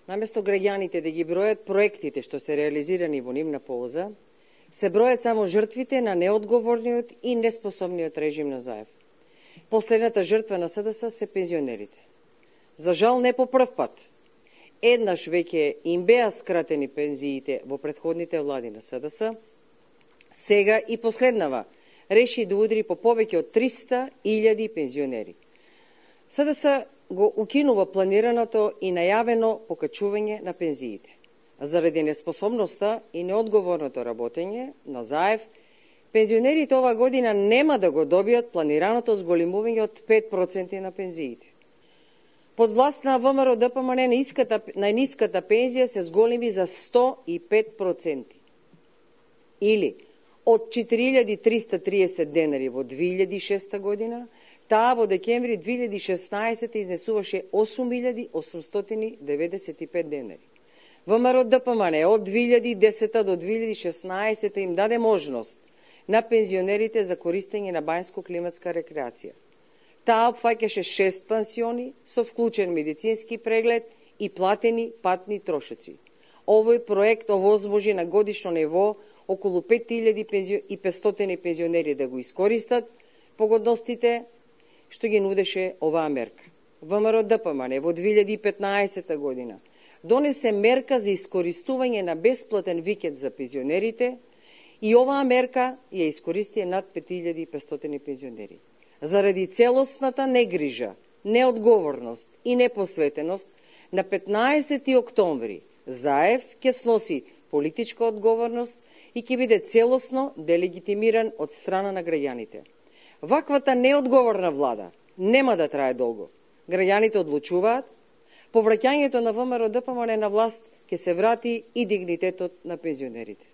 Наместо граѓаните да ги бројат проектите што се реализирани во нивна полза, се бројат само жртвите на неодговорниот и неспособниот режим на Заев. Последната жртва на СДС се пензионерите. За жал не по прв пат. Еднаш веќе им беа скратени пензиите во претходните влади на СДС, сега и последнава реши да удри по повеќе од 300.000 пензионери. СДС го укинува планираното и најавено покачување на пензиите. Заради неспособноста и неодговорното работење на Заев, пензионерите ова година нема да го добијат планираното зголемување од 5% на пензиите. Под власт на ВМРО ДПМН најниската пензија се зголеми за 105%. Или од 4.330 денари во 2006 година, таа во декември 2016 изнесуваше 8.895 денари. ВМРО ДПМН од 2010 до 2016 им даде можност на пензионерите за користење на бањско-климатска рекреација. Таа опфаќаше 6 пансиони со вклучен медицински преглед и платени патни трошоци. Овој проект овозможи на годишно ниво околу 5.500 пензионери да го искористат погодностите што ги нудеше оваа мерка. ВМРО ДПМН во 2015 година донесе мерка за искористување на бесплатен викенд за пензионерите и оваа мерка ја искористија над 5.500 пензионери. Заради целосната негрижа, неодговорност и непосветеност, на 15 октомври Заев ќе сноси политичка одговорност и ќе биде целосно делегитимиран од страна на граѓаните. Ваквата неодговорна влада нема да трае долго. Граѓаните одлучуваат, по враќањето на ВМРО ДПМН на власт ќе се врати и дигнитетот на пензионерите.